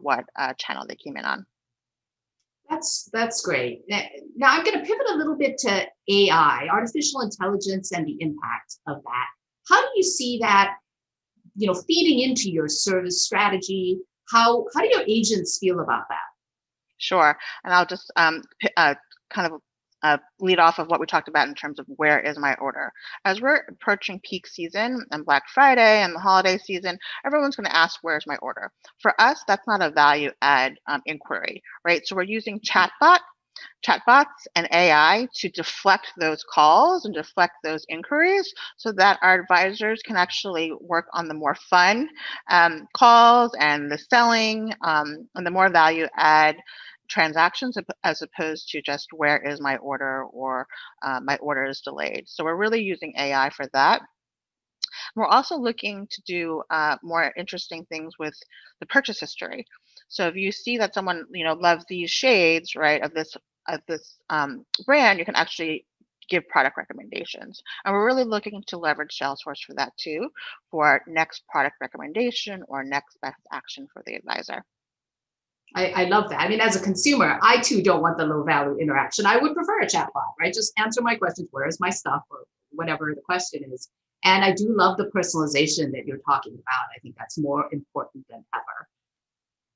what channel they came in on. That's great. Now I'm going to pivot a little bit to AI, artificial intelligence, and the impact of that. How do you see that, feeding into your service strategy? How do your agents feel about that? Sure. And I'll just kind of lead off of what we talked about in terms of where is my order. As we're approaching peak season and Black Friday and the holiday season, everyone's going to ask, where's my order? For us, that's not a value add inquiry, right? So we're using chatbots and AI to deflect those calls and deflect those inquiries so that our advisors can actually work on the more fun calls and the selling and the more value add transactions as opposed to just where is my order or my order is delayed. So we're really using AI for that. We're also looking to do more interesting things with the purchase history. So if you see that someone loves these shades, right, of this brand, you can actually give product recommendations. And we're really looking to leverage Salesforce for that too, for next product recommendation or next best action for the advisor. I love that. I mean, as a consumer, I too don't want the low value interaction. I would prefer a chatbot, right? Just answer my questions. Where is my stuff, or whatever the question is. And I do love the personalization that you're talking about. I think that's more important than ever.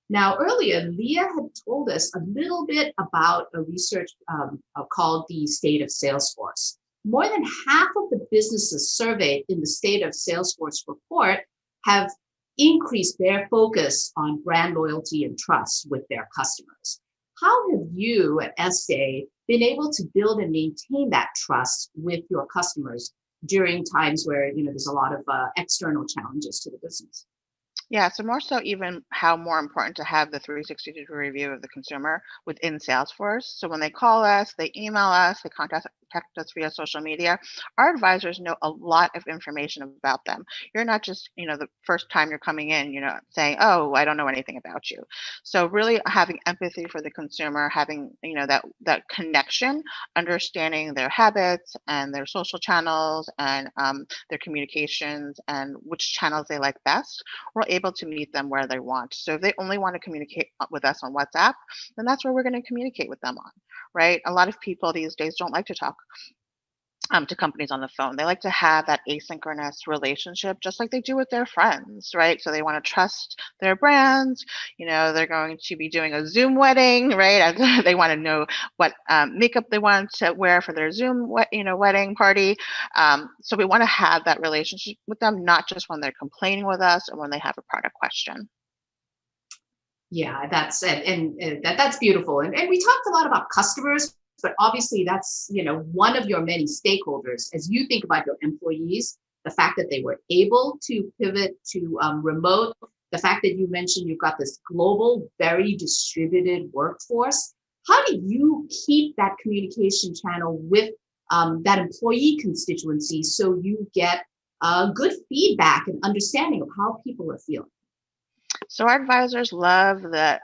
Now, earlier, Leah had told us a little bit about a research called the State of Salesforce. More than half of the businesses surveyed in the State of Salesforce report have increased their focus on brand loyalty and trust with their customers. How have you at Estée been able to build and maintain that trust with your customers during times where there's a lot of external challenges to the business? Yeah, so more so even how more important to have the 360-degree review of the consumer within Salesforce. So when they call us, they email us, they contact us via social media, our advisors know a lot of information about them. You're not just, the first time you're coming in, saying, oh, I don't know anything about you. So really having empathy for the consumer, having, that connection, understanding their habits and their social channels and their communications and which channels they like best, we're able to meet them where they want. So if they only want to communicate with us on WhatsApp, then that's where we're going to communicate with them on, right? A lot of people these days don't like to talk to companies on the phone. They like to have that asynchronous relationship, just like they do with their friends, right? So they want to trust their brands. They're going to be doing a Zoom wedding, right? They want to know what makeup they want to wear for their Zoom, wedding party. So we want to have that relationship with them, not just when they're complaining with us or when they have a product question. Yeah, that's that's beautiful. And we talked a lot about customers, but obviously that's one of your many stakeholders. As you think about your employees, the fact that they were able to pivot to remote, the fact that you mentioned you've got this global, very distributed workforce. How do you keep that communication channel with that employee constituency so you get good feedback and understanding of how people are feeling? So our advisors love the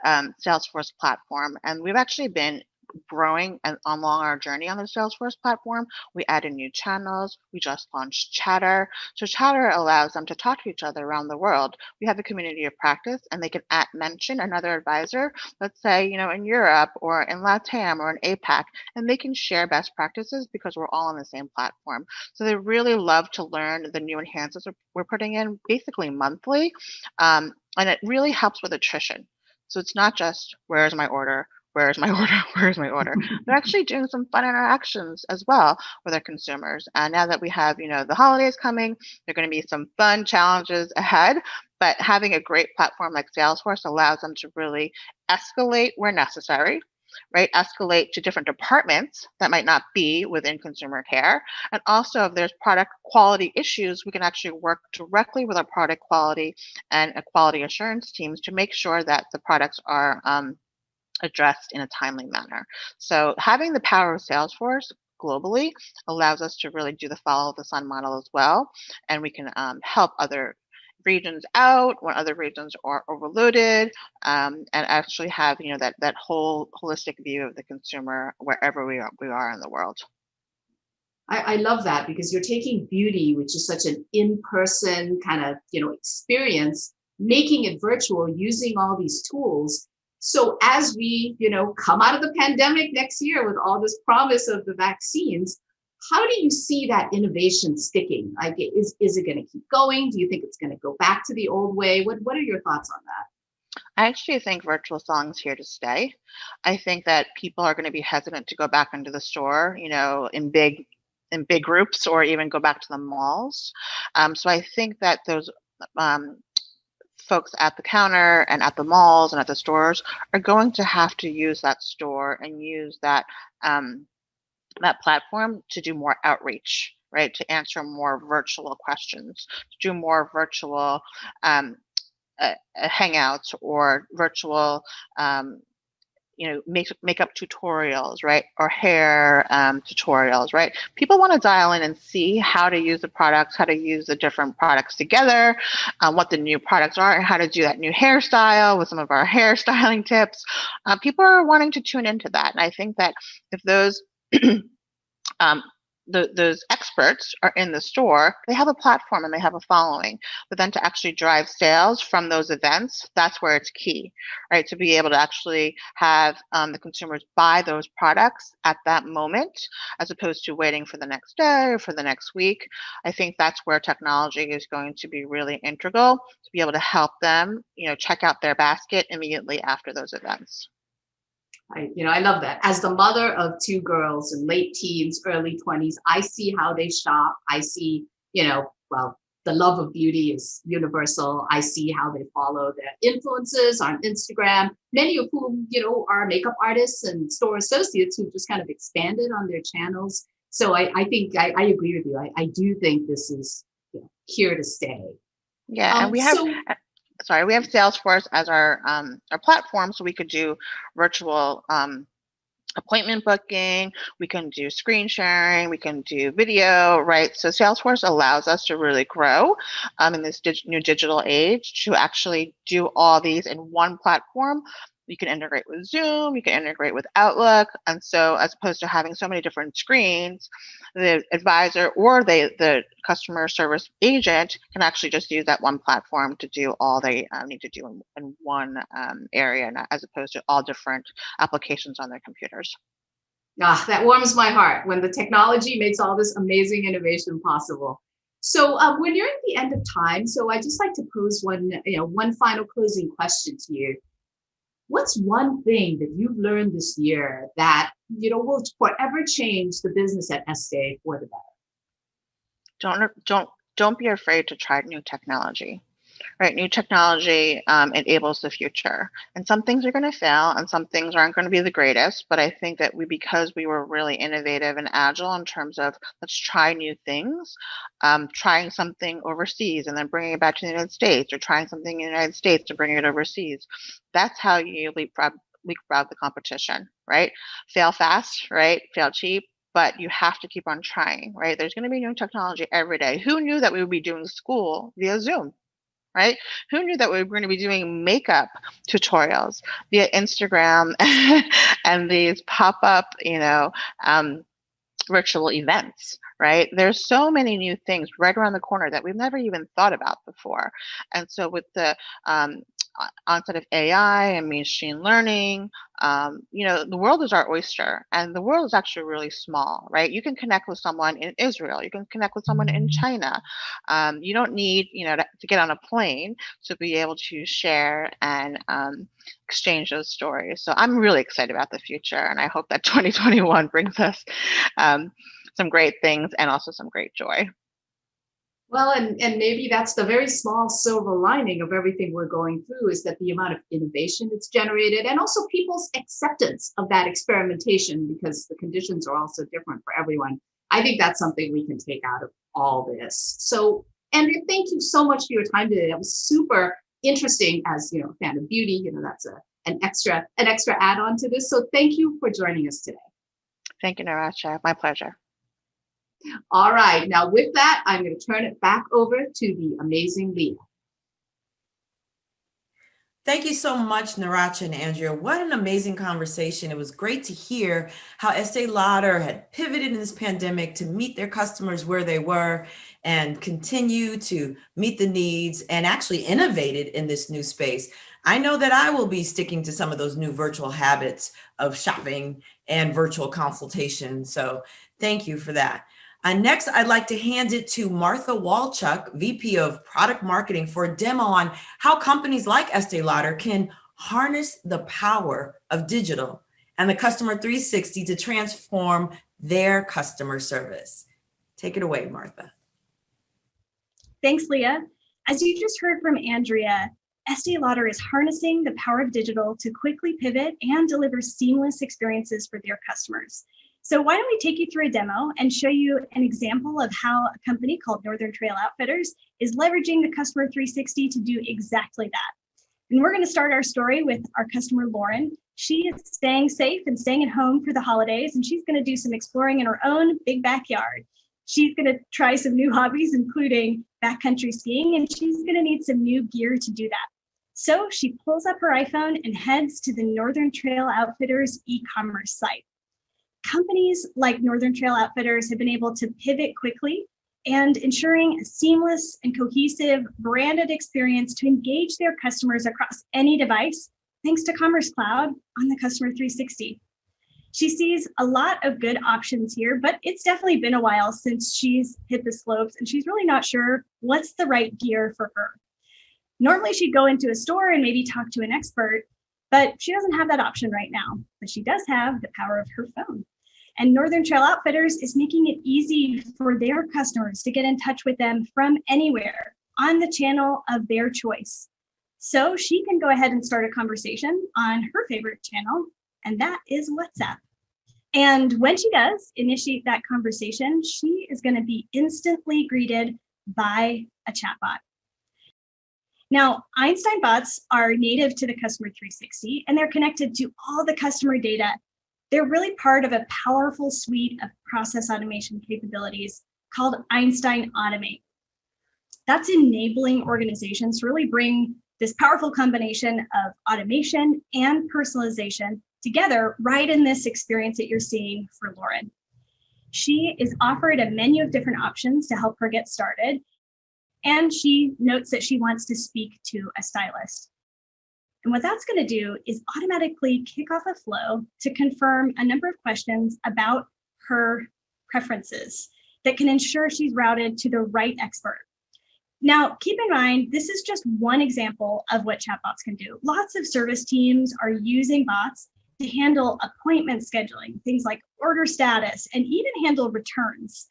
Salesforce platform, and we've actually been growing along our journey on the Salesforce platform. We added new channels. We just launched Chatter. So Chatter allows them to talk to each other around the world. We have a community of practice, and they can mention another advisor, let's say, in Europe or in LATAM or in APAC, and they can share best practices because we're all on the same platform. So they really love to learn the new enhancements we're putting in basically monthly. And it really helps with attrition. So it's not just, where's my order? Where's my order? Where's my order? They're actually doing some fun interactions as well with our consumers. And now that we have, the holidays coming, there are going to be some fun challenges ahead. But having a great platform like Salesforce allows them to really escalate where necessary, right? Escalate to different departments that might not be within consumer care. And also, if there's product quality issues, we can actually work directly with our product quality and quality assurance teams to make sure that the products are addressed in a timely manner. So having the power of Salesforce globally allows us to really do the follow the sun model as well. And we can help other regions out when other regions are overloaded, and actually have that whole holistic view of the consumer wherever we are in the world. I love that because you're taking beauty, which is such an in-person kind of experience, making it virtual, using all these tools. So as we, come out of the pandemic next year with all this promise of the vaccines, how do you see that innovation sticking? Like, is it going to keep going? Do you think it's going to go back to the old way? What are your thoughts on that? I actually think virtual selling is here to stay. I think that people are going to be hesitant to go back into the store, in big groups, or even go back to the malls. So I think that those um, folks at the counter and at the malls and at the stores are going to have to use that store and use um, that platform to do more outreach, right? To answer more virtual questions, to do more virtual um, hangouts or virtual makeup tutorials, right? Or hair tutorials, right? People want to dial in and see how to use the products, how to use the different products together, what the new products are, and how to do that new hairstyle with some of our hairstyling tips. People are wanting to tune into that. And I think that if those um, those experts are in the store, they have a platform and they have a following. But then to actually drive sales from those events, that's where it's key, right? To be able to actually have the consumers buy those products at that moment, as opposed to waiting for the next day or for the next week. I think that's where technology is going to be really integral to be able to help them, check out their basket immediately after those events. I love that. As the mother of two girls in late teens, early 20s, I see how they shop. I see, well, the love of beauty is universal. I see how they follow their influencers on Instagram, many of whom, are makeup artists and store associates who've just kind of expanded on their channels. So I think I agree with you. I do think this is here to stay. Yeah, and So we have Salesforce as our platform, so we could do virtual appointment booking, we can do screen sharing, we can do video, right? So Salesforce allows us to really grow in this new digital age to actually do all these in one platform. You can integrate with Zoom, you can integrate with Outlook, and so as opposed to having so many different screens, the advisor or the customer service agent can actually just use that one platform to do all they need to do in one area, as opposed to all different applications on their computers. that warms my heart when the technology makes all this amazing innovation possible. So we're nearing the end of time. So I just like to pose one final closing question to you. What's one thing that you've learned this year that will forever change the business at Estee for the better? Don't be afraid to try new technology. Right, new technology enables the future, and some things are going to fail, and some things aren't going to be the greatest. But I think that because we were really innovative and agile in terms of let's try new things, trying something overseas and then bringing it back to the United States, or trying something in the United States to bring it overseas. That's how you leapfrog the competition, right? Fail fast, right? Fail cheap. But you have to keep on trying, right? There's going to be new technology every day. Who knew that we would be doing school via Zoom? Right? Who knew that we were going to be doing makeup tutorials via Instagram and these pop-up, virtual events, right? There's so many new things right around the corner that we've never even thought about before. And so with the onset of AI and machine learning, the world is our oyster, and the world is actually really small, right? You can connect with someone in Israel, you can connect with someone in China. You don't need, to get on a plane to be able to share and exchange those stories. So I'm really excited about the future, and I hope that 2021 brings us some great things and also some great joy. Well, and maybe that's the very small silver lining of everything we're going through, is that the amount of innovation it's generated, and also people's acceptance of that experimentation, because the conditions are also different for everyone. I think that's something we can take out of all this. So, Andrea, thank you so much for your time today. That was super interesting. As a fan of beauty, that's an extra add-on to this. So thank you for joining us today. Thank you, Neeracha. My pleasure. All right. Now, with that, I'm going to turn it back over to the amazing Leah. Thank you so much, Neeracha and Andrea. What an amazing conversation. It was great to hear how Estée Lauder had pivoted in this pandemic to meet their customers where they were, and continue to meet the needs and actually innovated in this new space. I know that I will be sticking to some of those new virtual habits of shopping and virtual consultation. So thank you for that. Next, I'd like to hand it to Martha Walchuk, VP of Product Marketing, for a demo on how companies like Estée Lauder can harness the power of digital and the Customer 360 to transform their customer service. Take it away, Martha. Thanks, Leah. As you just heard from Andrea, Estée Lauder is harnessing the power of digital to quickly pivot and deliver seamless experiences for their customers. So why don't we take you through a demo and show you an example of how a company called Northern Trail Outfitters is leveraging the Customer 360 to do exactly that. And we're going to start our story with our customer, Lauren. She is staying safe and staying at home for the holidays, and she's going to do some exploring in her own big backyard. She's going to try some new hobbies, including backcountry skiing, and she's going to need some new gear to do that. So she pulls up her iPhone and heads to the Northern Trail Outfitters e-commerce site. Companies like Northern Trail Outfitters have been able to pivot quickly and ensuring a seamless and cohesive branded experience to engage their customers across any device, thanks to Commerce Cloud on the Customer 360. She sees a lot of good options here, but it's definitely been a while since she's hit the slopes and she's really not sure what's the right gear for her. Normally she'd go into a store and maybe talk to an expert, but she doesn't have that option right now, but she does have the power of her phone. And Northern Trail Outfitters is making it easy for their customers to get in touch with them from anywhere on the channel of their choice. So she can go ahead and start a conversation on her favorite channel, and that is WhatsApp. And when she does initiate that conversation, she is going to be instantly greeted by a chatbot. Now, Einstein bots are native to the Customer 360, and they're connected to all the customer data. They're really part of a powerful suite of process automation capabilities called Einstein Automate. That's enabling organizations to really bring this powerful combination of automation and personalization together right in this experience that you're seeing for Lauren. She is offered a menu of different options to help her get started. And she notes that she wants to speak to a stylist. And what that's going to do is automatically kick off a flow to confirm a number of questions about her preferences that can ensure she's routed to the right expert. Now, keep in mind, this is just one example of what chatbots can do. Lots of service teams are using bots to handle appointment scheduling, things like order status, and even handle returns.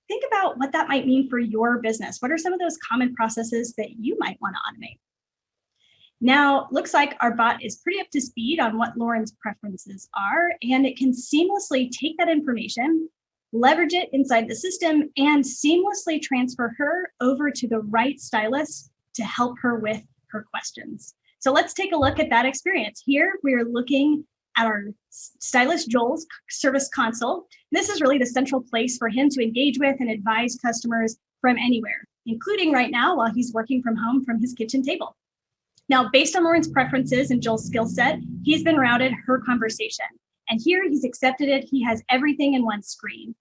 Think about what that might mean for your business. What are some of those common processes that you might want to automate? Now, looks like our bot is pretty up to speed on what Lauren's preferences are, and it can seamlessly take that information, leverage it inside the system, and seamlessly transfer her over to the right stylist to help her with her questions. So let's take a look at that experience. Here, we are looking at our stylist Joel's service console. This is really the central place for him to engage with and advise customers from anywhere, including right now while he's working from home from his kitchen table. Now, based on Lauren's preferences and Joel's skill set, he's been routed her conversation. And here he's accepted it. He has everything in one screen.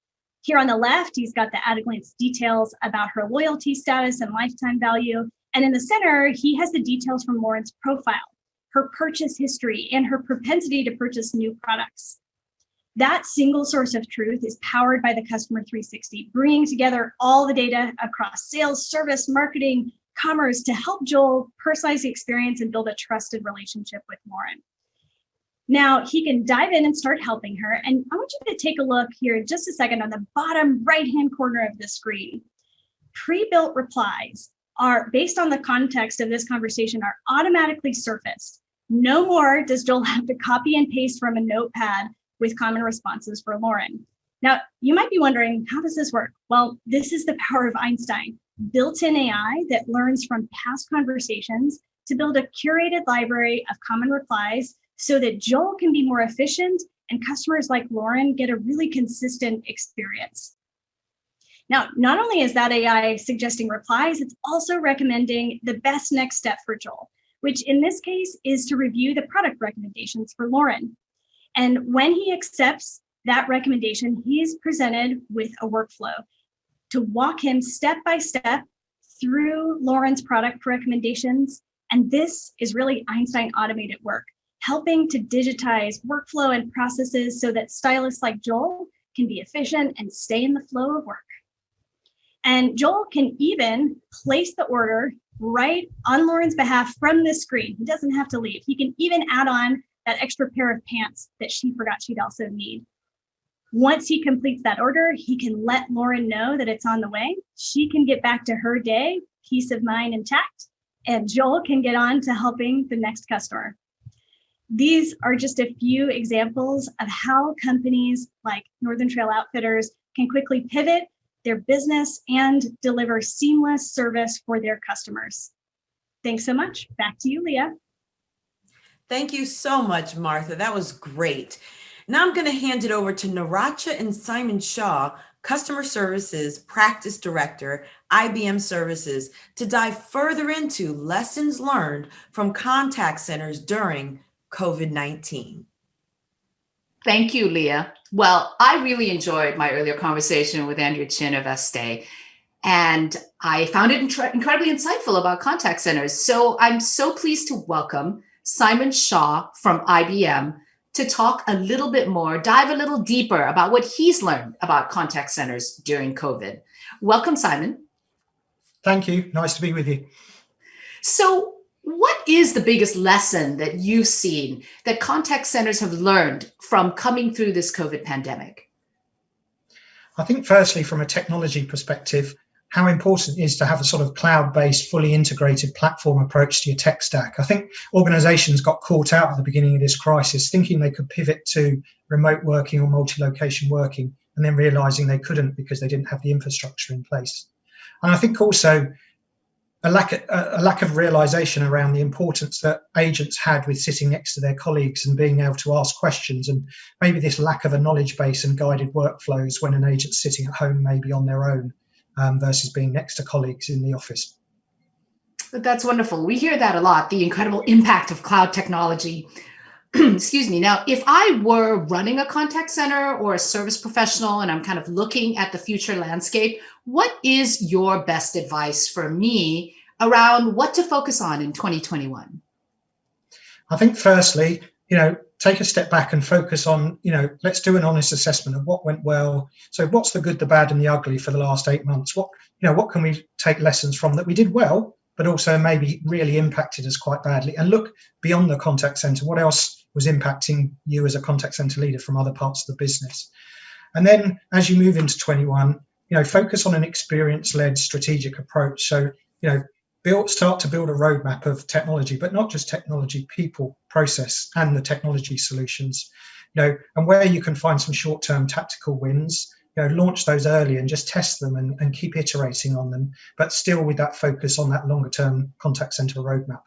Here on the left, he's got the at-a-glance details about her loyalty status and lifetime value. And in the center, he has the details from Lauren's profile, her purchase history, and her propensity to purchase new products. That single source of truth is powered by the Customer 360, bringing together all the data across sales, service, marketing, commerce to help Joel personalize the experience and build a trusted relationship with Lauren. Now he can dive in and start helping her. And I want you to take a look here in just a second on the bottom right-hand corner of the screen. Pre-built replies are based on the context of this conversation are automatically surfaced. No more does Joel have to copy and paste from a notepad with common responses for Lauren. Now, you might be wondering, how does this work? Well, this is the power of Einstein, built-in AI that learns from past conversations to build a curated library of common replies so that Joel can be more efficient and customers like Lauren get a really consistent experience. Now, not only is that AI suggesting replies, it's also recommending the best next step for Joel, which in this case is to review the product recommendations for Lauren. And when he accepts that recommendation, he is presented with a workflow. to walk him step by step through Lauren's product recommendations. And this is really Einstein automated work, helping to digitize workflow and processes so that stylists like Joel can be efficient and stay in the flow of work. And Joel can even place the order right on Lauren's behalf from this screen. He doesn't have to leave. He can even add on that extra pair of pants that she forgot she'd also need. Once he completes that order, he can let Lauren know that it's on the way. She can get back to her day, peace of mind intact, and Joel can get on to helping the next customer. These are just a few examples of how companies like Northern Trail Outfitters can quickly pivot their business and deliver seamless service for their customers. Thanks so much. Back to you, Leah. Thank you so much, Martha. That was great. Now I'm going to hand it over to Neeracha and Simon Shaw, Customer Services Practice Director, IBM Services, to dive further into lessons learned from contact centers during COVID-19. Thank you, Leah. Well, I really enjoyed my earlier conversation with Andrea Chin of Estée, and I found it incredibly insightful about contact centers. So I'm so pleased to welcome Simon Shaw from IBM to talk a little bit more, dive a little deeper about what he's learned about contact centers during COVID. Welcome, Simon. Thank you. Nice to be with you. So what is the biggest lesson that you've seen that contact centers have learned from coming through this COVID pandemic? I think firstly, from a technology perspective, how important it is to have a sort of cloud-based, fully integrated platform approach to your tech stack. I think organizations got caught out at the beginning of this crisis thinking they could pivot to remote working or multi-location working, and then realizing they couldn't because they didn't have the infrastructure in place. And I think also a lack of realization around the importance that agents had with sitting next to their colleagues and being able to ask questions, and maybe this lack of a knowledge base and guided workflows when an agent's sitting at home, maybe on their own, versus being next to colleagues in the office. That's wonderful. We hear that a lot, the incredible impact of cloud technology. Excuse me. Now, if I were running a contact center or a service professional and I'm kind of looking at the future landscape, what is your best advice for me around what to focus on in 2021? I think firstly, take a step back and focus on, let's do an honest assessment of what went well. So what's the good, the bad, and the ugly for the last 8 months? What can we take lessons from that we did well, but also maybe really impacted us quite badly? And look beyond the contact center. What else was impacting you as a contact center leader from other parts of the business? And then as you move into 21, focus on an experience-led strategic approach. So, start to build a roadmap of technology, but not just technology, people, process, and the technology solutions. And where you can find some short-term tactical wins, launch those early and just test them and keep iterating on them, but still with that focus on that longer-term contact center roadmap.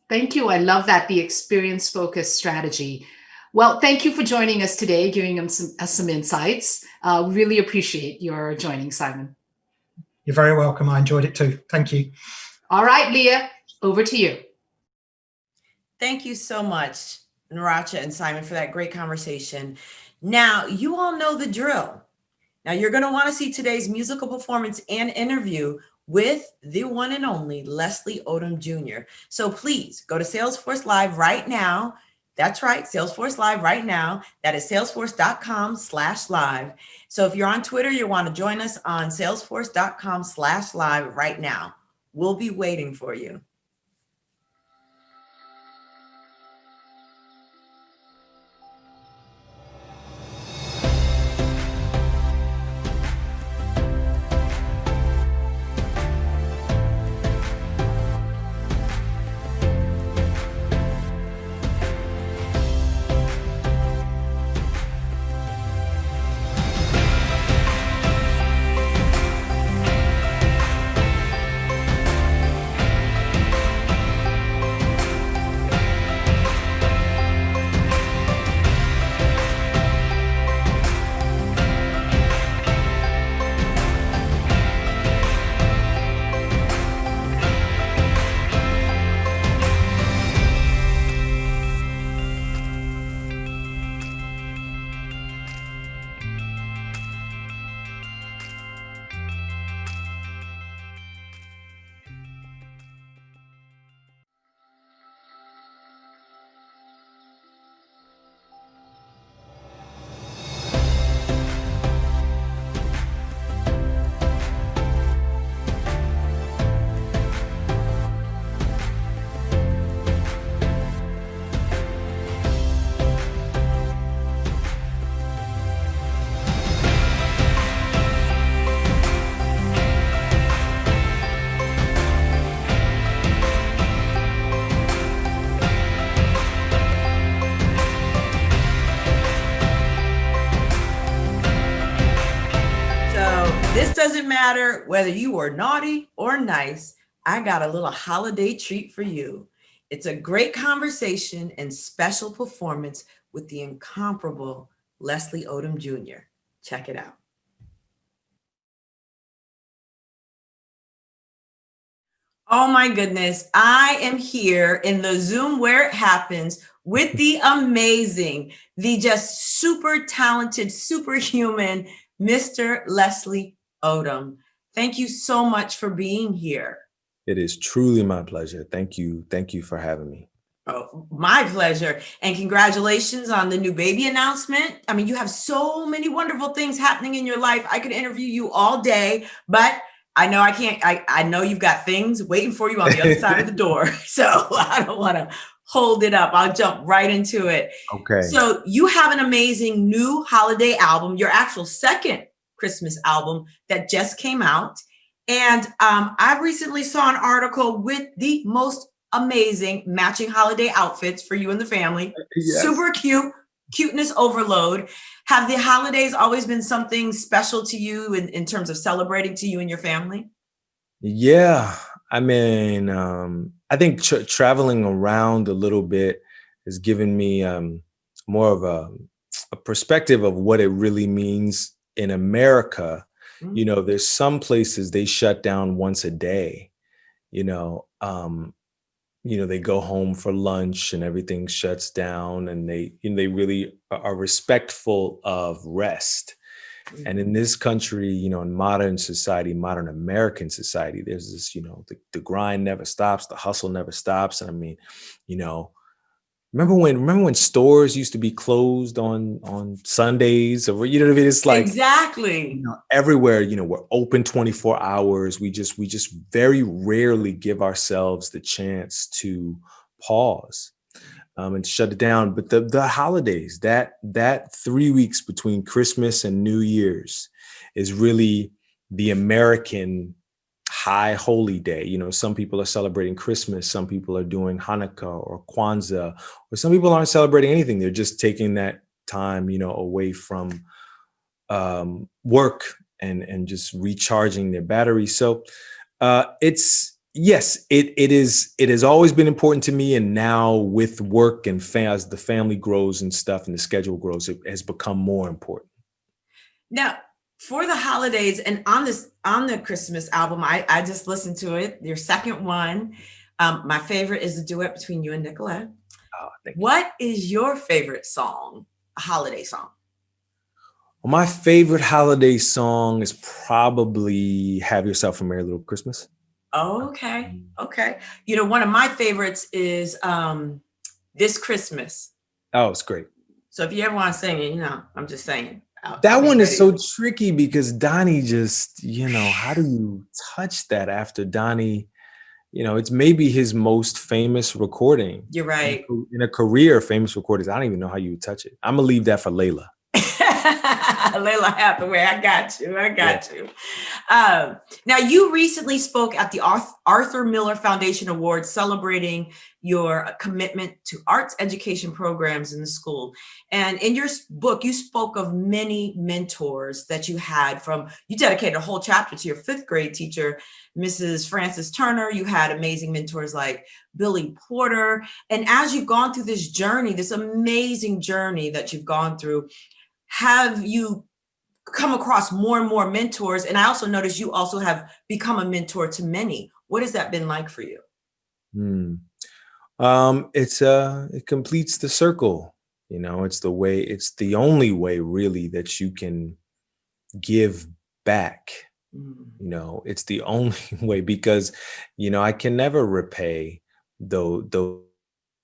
Thank you. I love that, the experience-focused strategy. Well, thank you for joining us today, giving us some insights. Really appreciate your joining, Simon. You're very welcome. I enjoyed it too. Thank you. All right, Leah, over to you. Thank you so much, Neeracha and Simon, for that great conversation. Now, you all know the drill. Now, you're going to want to see today's musical performance and interview with the one and only Leslie Odom Jr. So please go to Salesforce Live right now. That's right, Salesforce Live right now. That is salesforce.com/live. So if you're on Twitter, you want to join us on salesforce.com/live right now. We'll be waiting for you. doesn't matter whether you are naughty or nice, I got a little holiday treat for you. It's a great conversation and special performance with the incomparable Leslie Odom Jr. Check it out. Oh my goodness. I am here in the Zoom where it happens with the amazing, the just super talented, superhuman, Mr. Leslie Odom. Thank you so much for being here. It is truly my pleasure. Thank you. Thank you for having me. Oh, my pleasure. And congratulations on the new baby announcement. I mean, you have so many wonderful things happening in your life. I could interview you all day, but I know I can't. I know you've got things waiting for you on the other side of the door. So I don't want to hold it up. I'll jump right into it. Okay. So you have an amazing new holiday album, your actual second Christmas album that just came out. And I recently saw an article with the most amazing matching holiday outfits for you and the family. Yes. Super cute, cuteness overload. Have the holidays always been something special to you in terms of celebrating to you and your family? Yeah. I mean, I think traveling around a little bit has given me more of a perspective of what it really means in America. Mm-hmm. You know, there's some places they shut down once a day, you know, they go home for lunch and everything shuts down, and they really are respectful of rest. Mm-hmm. And in this country, in modern society, modern American society, there's this, the grind never stops, the hustle never stops. And I mean, remember when stores used to be closed on Sundays, or what I mean? It's like exactly everywhere. We're open 24 hours. We just very rarely give ourselves the chance to pause and shut it down. But the holidays, that 3 weeks between Christmas and New Year's, is really the American high holy day. Some people are celebrating Christmas, some people are doing Hanukkah or Kwanzaa, or some people aren't celebrating anything. They're just taking that time, away from work and just recharging their batteries. So it has always been important to me. And now with work and as the family grows and stuff and the schedule grows, it has become more important. Now, for the holidays and on the Christmas album, I just listened to it, your second one. My favorite is the duet between you and Nicolette. Oh, thank you. What is your favorite song, a holiday song? Well, my favorite holiday song is probably Have Yourself a Merry Little Christmas. Oh, okay. One of my favorites is This Christmas. Oh, it's great. So if you ever want to sing it, I'm just saying. That one is so tricky because Donnie just, how do you touch that after Donnie? It's maybe his most famous recording. You're right. In a career, famous recordings. I don't even know how you would touch it. I'm going to leave that for Layla. Layla Hathaway, I got you. Now, you recently spoke at the Arthur Miller Foundation Awards celebrating your commitment to arts education programs in the school. And in your book, you spoke of many mentors that you had you dedicated a whole chapter to your 5th grade teacher, Mrs. Frances Turner. You had amazing mentors like Billy Porter. And as you've gone through this journey, this amazing journey that you've gone through, have you come across more and more mentors? And I also noticed you also have become a mentor to many. What has that been like for you? It completes the circle. It's the only way really that you can give back. It's the only way, because, I can never repay those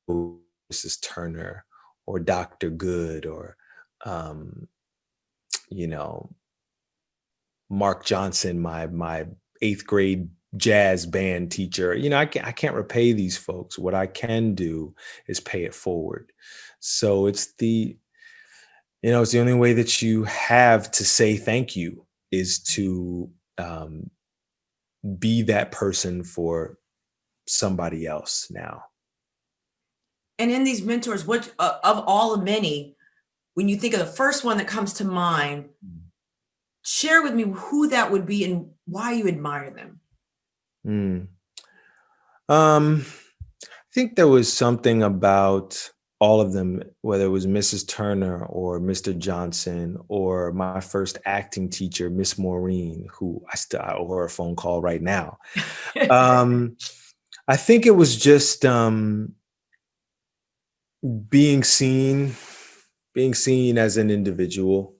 Mrs. Turner or Dr. Good or, Mark Johnson, my 8th grade jazz band teacher. I can't repay these folks. What I can do is pay it forward. So it's the only way that you have to say thank you is to be that person for somebody else now. And in these mentors, what of all the many, when you think of the first one that comes to mind, share with me who that would be and why you admire them. I think there was something about all of them, whether it was Mrs. Turner or Mr. Johnson or my first acting teacher, Miss Maureen, who I owe her a phone call right now. I think it was just being seen as an individual.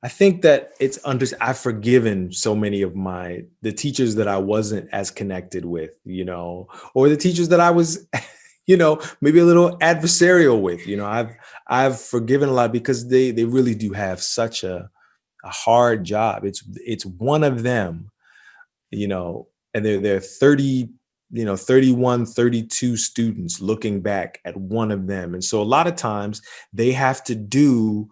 I think that I've forgiven so many of the teachers that I wasn't as connected with, or the teachers that I was, maybe a little adversarial with, I've forgiven a lot because they really do have such a hard job. It's one of them, and they're 30, 31, 32 students looking back at one of them. And so a lot of times they have to do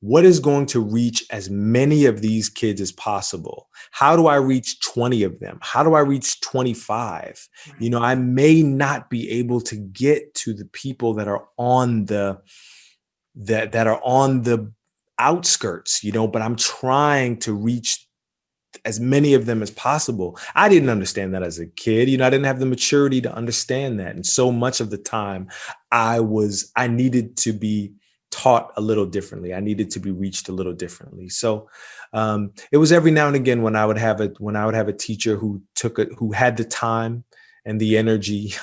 what is going to reach as many of these kids as possible. How do I reach 20 of them? How do I reach 25? Right. I may not be able to get to the people that are on the outskirts, but I'm trying to reach as many of them as possible. I didn't understand that as a kid. I didn't have the maturity to understand that. And so much of the time I needed to be taught a little differently. I needed to be reached a little differently. So it was every now and again when I would have a teacher who had the time and the energy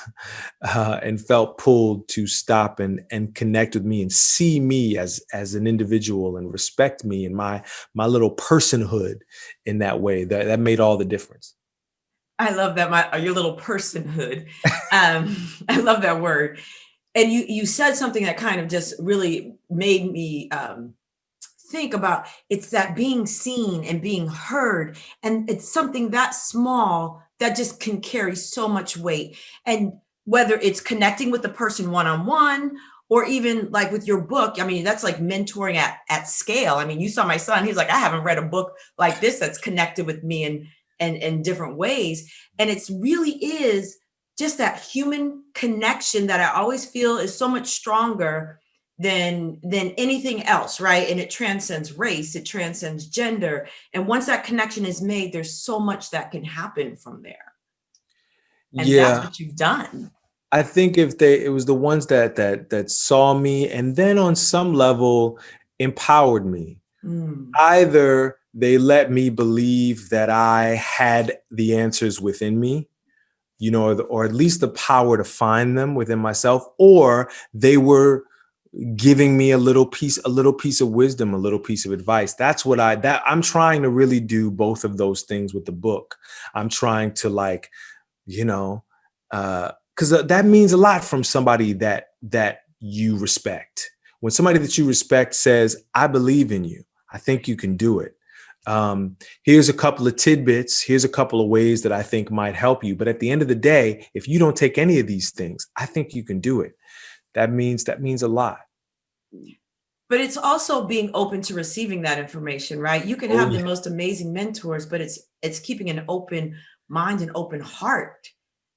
and felt pulled to stop and connect with me and see me as an individual and respect me and my little personhood in that way. That made all the difference. I love that, your little personhood. I love that word. And you said something that kind of just really made me think about, it's that being seen and being heard. And it's something that small that just can carry so much weight. And whether it's connecting with the person one-on-one, or even like with your book, that's like mentoring at scale. You saw my son, he's like, I haven't read a book like this that's connected with me in different ways. And it's really is just that human connection that I always feel is so much stronger than anything else, right? And it transcends race, it transcends gender. And once that connection is made, there's so much that can happen from there. And that's what you've done. I think it was the ones that saw me and then on some level empowered me. Either they let me believe that I had the answers within me, or at least the power to find them within myself, or they were giving me a little piece of wisdom, a little piece of advice. That's what I'm trying to really do both of those things with the book. I'm trying to because that means a lot from somebody that you respect. When somebody that you respect says, I believe in you, I think you can do it. Here's a couple of tidbits. Here's a couple of ways that I think might help you. But at the end of the day, if you don't take any of these things, I think you can do it. That means a lot. But it's also being open to receiving that information, right? You can have the most amazing mentors, but it's keeping an open mind and open heart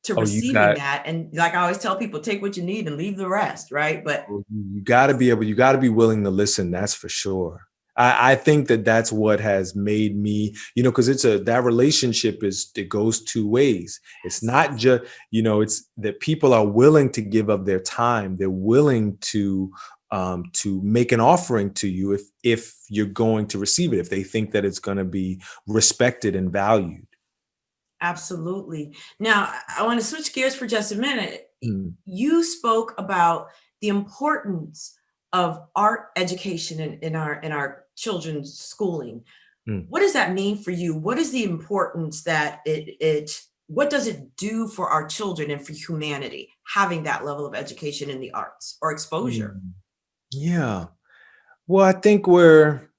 to receiving that. And like I always tell people, take what you need and leave the rest, right? But you got to be willing to listen. That's for sure. I think that's what has made me, because that relationship it goes two ways. It's not just, it's that people are willing to give up their time. They're willing to make an offering to you if you're going to receive it, if they think that it's going to be respected and valued. Absolutely. Now, I want to switch gears for just a minute. You spoke about the importance of art education in our children's schooling. What does that mean for you? What is the importance that what does it do for our children and for humanity, having that level of education in the arts or exposure? Yeah. Well, I think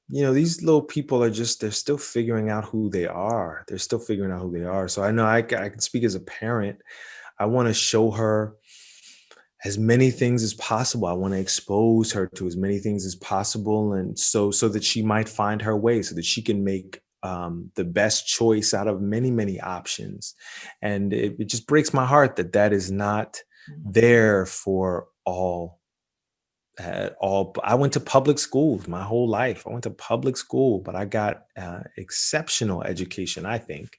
these little people they're still figuring out who they are. They're still figuring out who they are. So I know I can speak as a parent. I want to show her as many things as possible. I want to expose her to as many things as possible. And so that she might find her way, so that she can make the best choice out of many, many options. And it just breaks my heart that is not there for all I went to public schools my whole life. I went to public school, but I got exceptional education, I think.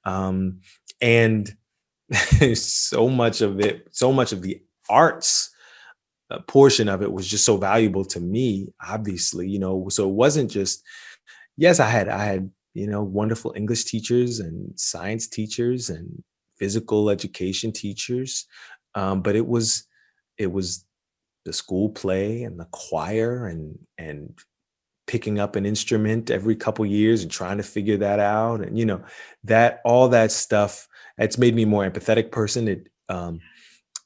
And so much of the arts portion of it was just so valuable to me, obviously, so it wasn't just, yes, I had, wonderful English teachers and science teachers and physical education teachers. But it was the school play and the choir and picking up an instrument every couple years and trying to figure that out. And, that all that stuff, it's made me a more empathetic person.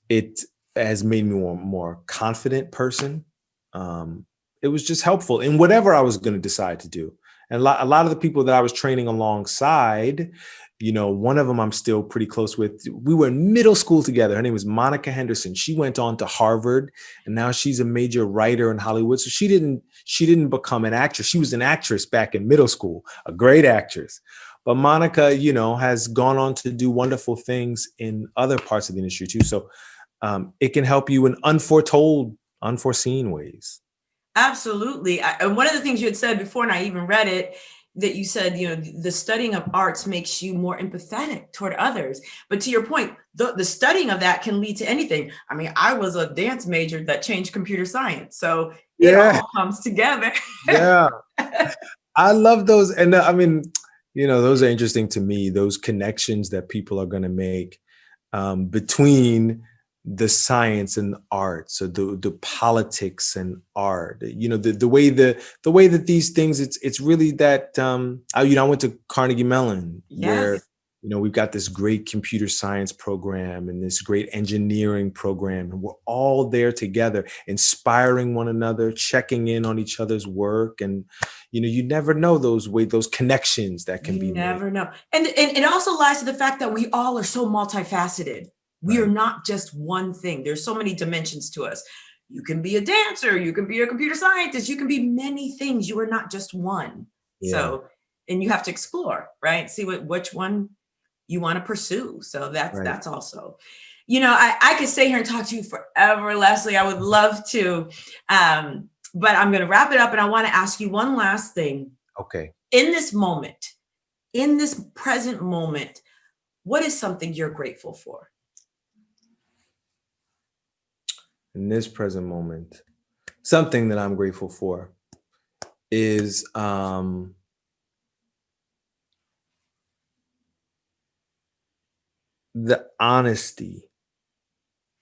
It has made me a more confident person. It was just helpful in whatever I was going to decide to do. And a lot of the people that I was training alongside, one of them I'm still pretty close with. We were in middle school together. Her name was Monica Henderson. She went on to Harvard, and now she's a major writer in Hollywood. So she didn't become an actress. She was an actress back in middle school, a great actress. But Monica, has gone on to do wonderful things in other parts of the industry too. So it can help you in unforeseen ways. Absolutely. And one of the things you had said before, and I even read it, that you said, the studying of arts makes you more empathetic toward others. But to your point, the studying of that can lead to anything. I mean, I was a dance major that changed computer science. So it all comes together. Yeah. I love those. And those are interesting to me, those connections that people are going to make between the science and the arts, or the politics and art, the way that these things, it's really that, I went to Carnegie Mellon, where, we've got this great computer science program and this great engineering program, and we're all there together, inspiring one another, checking in on each other's work. And, you never know those connections that can be made. You never know. And it also lies to the fact that we all are so multifaceted. We are not just one thing. There's so many dimensions to us. You can be a dancer, you can be a computer scientist, you can be many things. You are not just one. Yeah. So, and you have to explore, right? See which one you want to pursue. So that's also, I could stay here and talk to you forever, Leslie. I would love to, but I'm going to wrap it up, and I want to ask you one last thing. Okay. In this present moment, what is something you're grateful for? In this present moment, something that I'm grateful for is the honesty.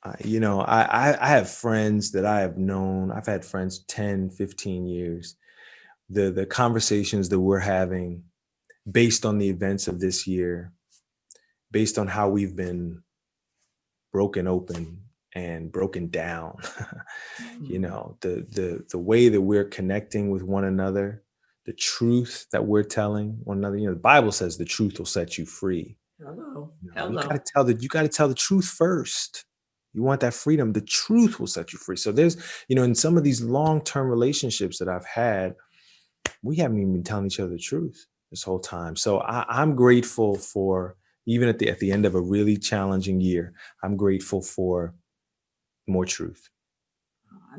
I have friends that I have known. I've had friends 10, 15 years. The conversations that we're having based on the events of this year, based on how we've been broken open and broken down, the way that we're connecting with one another, the truth that we're telling one another. The Bible says the truth will set you free. Hello. You got to tell the truth first. You want that freedom. The truth will set you free. So there's, in some of these long-term relationships that I've had, we haven't even been telling each other the truth this whole time. So I'm grateful for, even at the end of a really challenging year, I'm grateful for more truth. Oh, I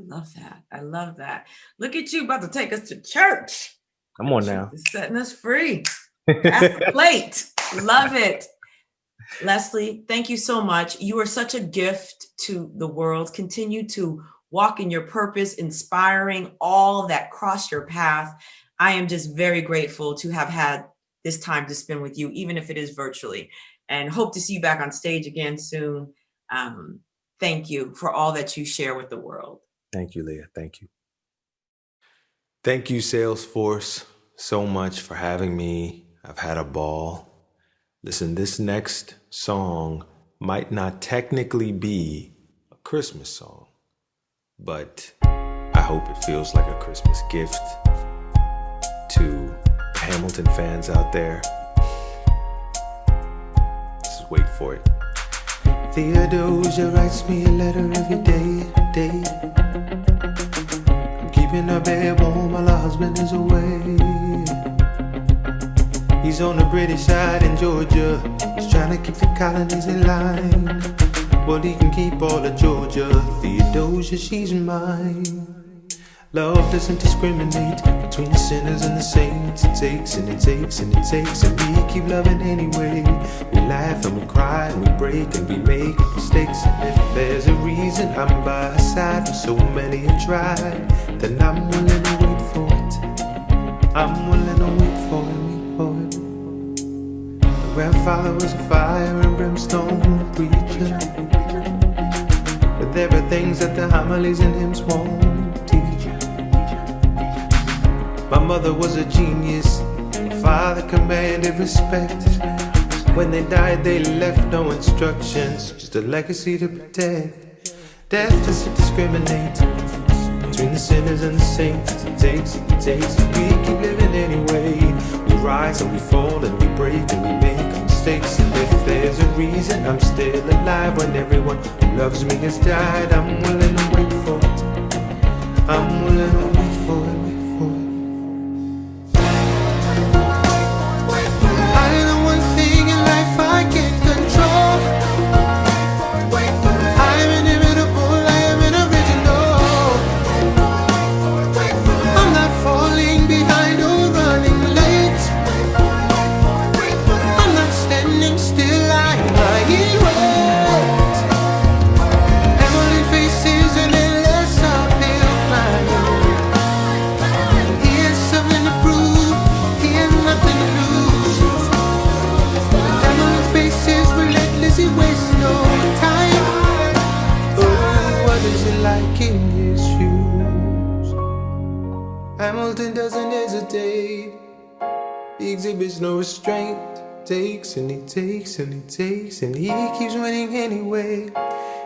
love that. Look at you, about to take us to church. Come on now. Setting us free. That's the plate. Love it. Leslie, thank you so much. You are such a gift to the world. Continue to walk in your purpose, inspiring all that cross your path. I am just very grateful to have had this time to spend with you, even if it is virtually, and hope to see you back on stage again soon. Thank you for all that you share with the world. Thank you, Leah. Thank you. Thank you, Salesforce, so much for having me. I've had a ball. Listen, this next song might not technically be a Christmas song, but I hope it feels like a Christmas gift to Hamilton fans out there. Just wait for it. Theodosia writes me a letter every day. I'm keeping her bed warm while her husband is away. He's on the British side in Georgia. He's trying to keep the colonies in line. Well, he can keep all of Georgia. Theodosia, she's mine. Love doesn't discriminate between the sinners and the saints. It takes and it takes and it takes, and we keep loving anyway. We laugh and we cry and we break and we make mistakes. And if there's a reason I'm by her side when so many have tried, then I'm willing to wait for it. I'm willing to wait for it, wait for it. My grandfather was a fire and brimstone preacher, but there are things that the homilies and hymns won't teach. My mother was a genius, my father commanded respect. When they died they left no instructions, just a legacy to protect. Death doesn't discriminate between the sinners and the saints. It takes, and we keep living anyway. We rise and we fall and we break and we make mistakes. And if there's a reason I'm still alive when everyone who loves me has died, I'm willing to wait for it. I'm willing to wait for it, wait for it. I know one thing in life I can't control. I'm inimitable, I am an original. I'm not falling behind or running late. I'm not standing still, I'm lying wait. Emerald faces and endless uphill climb. He has something to prove, he has nothing to lose. Emerald faces relentless, he wastes no time. Oh, what is it like in his shoes? Hamilton doesn't hesitate, he exhibits no restraint. Takes and he takes and he takes, and he keeps winning anyway.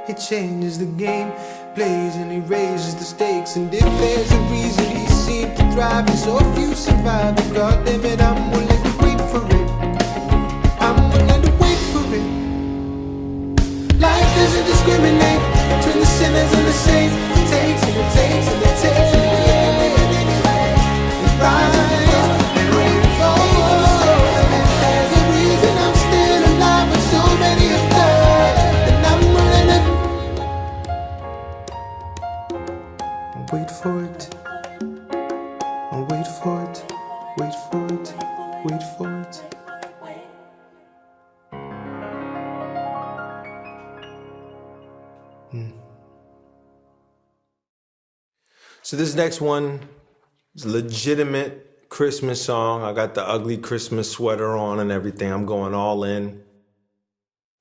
He changes the game, plays and he raises the stakes. And if there's a reason he seems to thrive and so few survive, and God damn it, I'm willing to wait for it. I'm willing to wait for it. Life doesn't discriminate between the sinners and the saints. It takes and it takes and it takes, and we ain't living anyway. We rise and wait for it. If there's a reason I'm still alive when so many have died, then I'm willing to wait for it. I'll wait for it. Wait for it. Wait for it. So this next one is a legitimate Christmas song. I got the ugly Christmas sweater on and everything. I'm going all in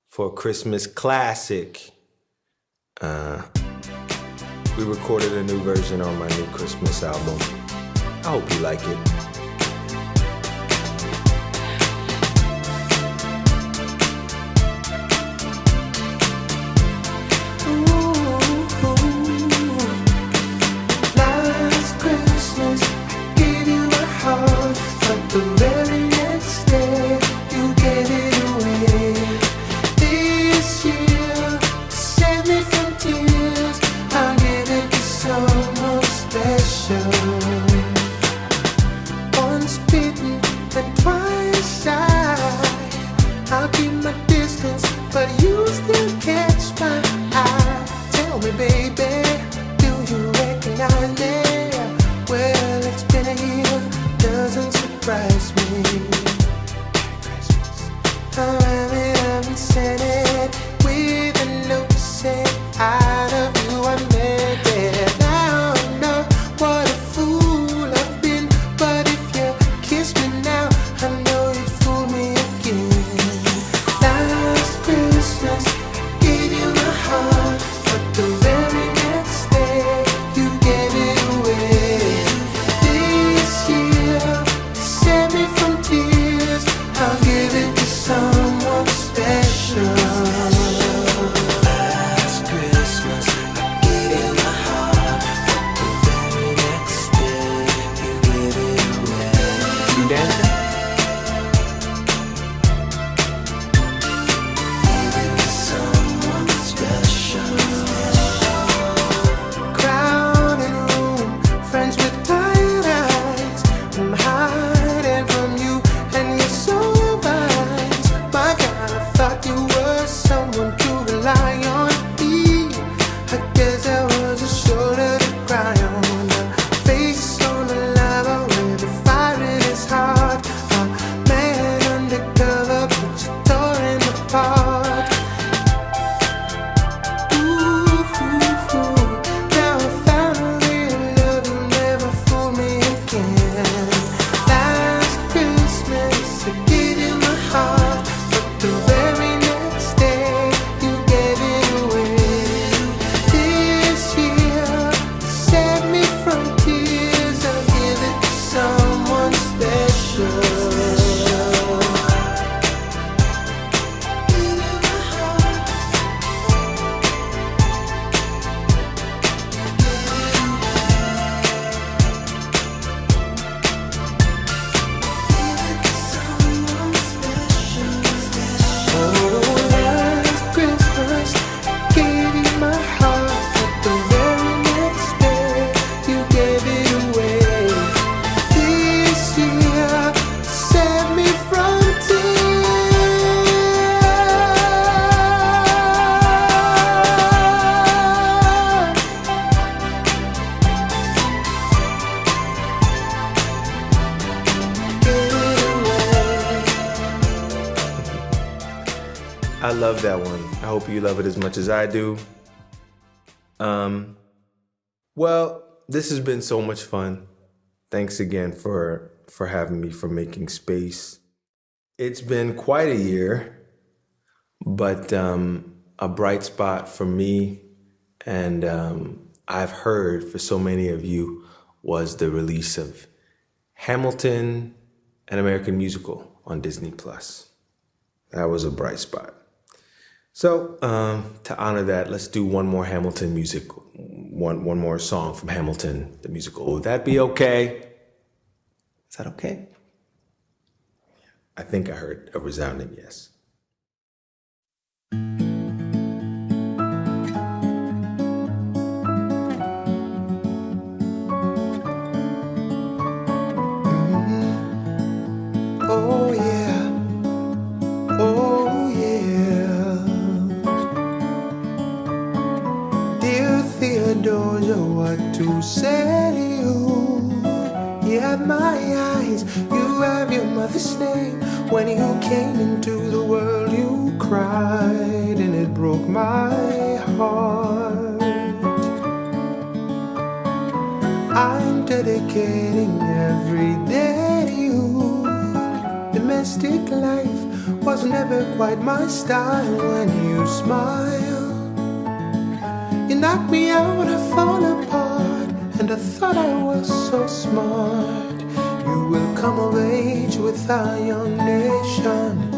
for a Christmas classic. We recorded a new version on my new Christmas album. I hope you like it. I love that one. I hope you love it as much as I do. Well, this has been so much fun. Thanks again for having me, for making space. It's been quite a year, but a bright spot for me, and I've heard for so many of you, was the release of Hamilton, an American Musical, on Disney+. That was a bright spot. So to honor that, let's do one more Hamilton music, one more song from Hamilton, the musical. Would that be okay? Is that okay? I think I heard a resounding yes. Oh yeah, oh yeah. Dear Theodosia, what to say to you? You have my eyes, you have your mother's name. When you came into the world, you cried, and it broke my heart. I'm dedicating every day to you. Domestic life was never quite my style. When you smile, you knock me out, I fall apart, and I thought I was so smart. You will come of age with our young nation.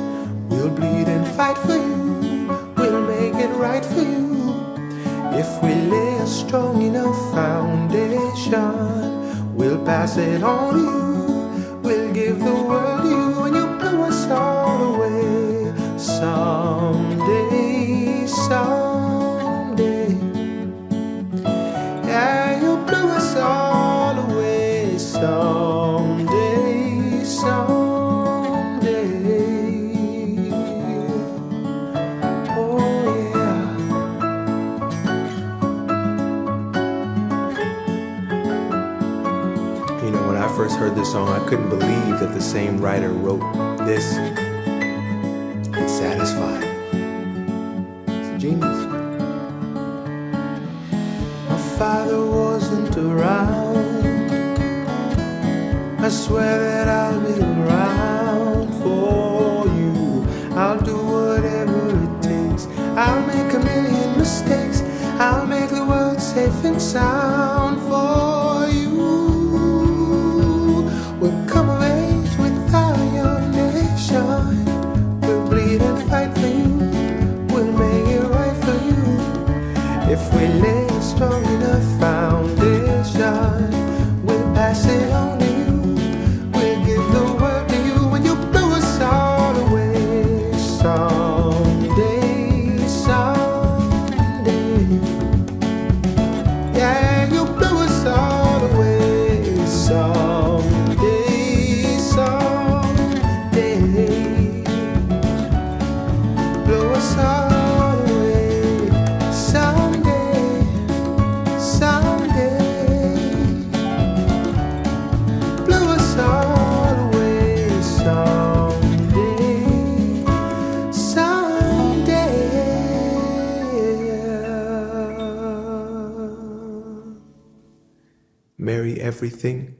We'll bleed and fight for you. We'll make it right for you. If we lay a strong enough foundation, we'll pass it on to you. We'll give the world to you, and you'll blow us all away. Someday, someday. Yeah, you'll blow us all away. Someday, someday. Oh yeah. You know, when I first heard this song, I couldn't believe that the same writer wrote this and Satisfied. It's a genius. My father wasn't around. I swear that I'll be around for you. I'll do whatever it takes. I'll make a million mistakes. I'll make the world safe and sound for you. We'll come of age with our young nation. We'll bleed and fight for you. We'll make it right for you. If we lay a strong enough foundation, we'll pass it on to you. We'll give the world to you, and you'll blow us all away. Someday, someday. Yeah, you'll blow us all away. Someday, someday. Blow us all away. Someday, someday. Blow us all away. Someday, someday. Merry everything.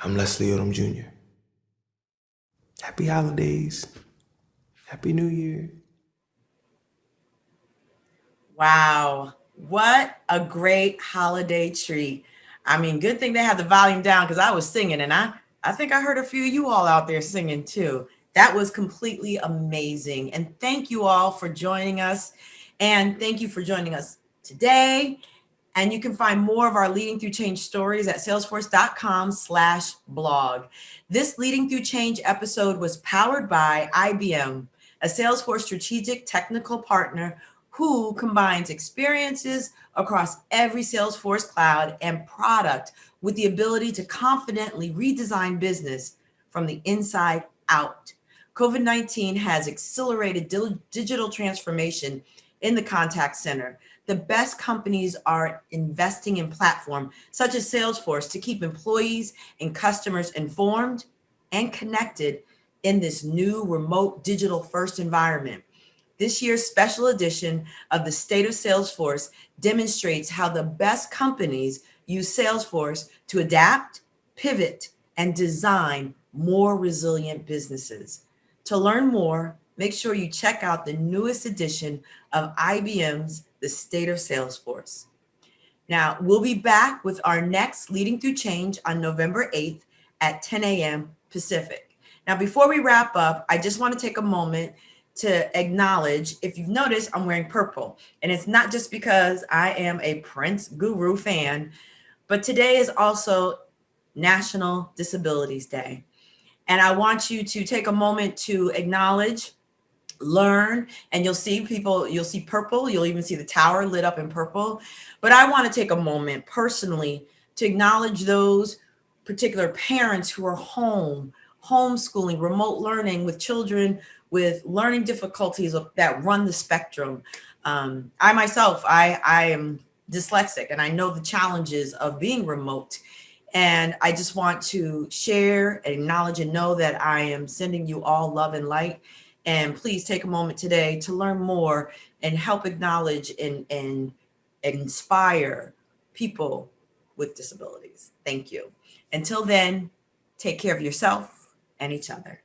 I'm Leslie Odom Jr. Happy holidays. Happy New Year. Wow. What a great holiday treat. I mean, good thing they had the volume down because I was singing, and I think I heard a few of you all out there singing too. That was completely amazing. And thank you all for joining us. And thank you for joining us today. And you can find more of our Leading Through Change stories at salesforce.com/blog. This Leading Through Change episode was powered by IBM, a Salesforce strategic technical partner who combines experiences across every Salesforce cloud and product with the ability to confidently redesign business from the inside out. COVID-19 has accelerated digital transformation in the contact center. The best companies are investing in platforms such as Salesforce to keep employees and customers informed and connected in this new remote digital first environment. This year's special edition of the State of Salesforce demonstrates how the best companies use Salesforce to adapt, pivot, and design more resilient businesses. To learn more, make sure you check out the newest edition of IBM's The State of Salesforce. Now, we'll be back with our next Leading Through Change on November 8th at 10 a.m. Pacific. Now, before we wrap up, I just want to take a moment to acknowledge, if you've noticed, I'm wearing purple. And it's not just because I am a Prince Guru fan, but today is also National Disabilities Day. And I want you to take a moment to acknowledge, learn, and you'll see people, you'll see purple, you'll even see the tower lit up in purple. But I want to take a moment personally to acknowledge those particular parents who are home, homeschooling, remote learning with children with learning difficulties that run the spectrum. I myself, I am dyslexic, and I know the challenges of being remote. And I just want to share, acknowledge, and know that I am sending you all love and light. And please take a moment today to learn more and help acknowledge and inspire people with disabilities. Thank you. Until then, take care of yourself and each other.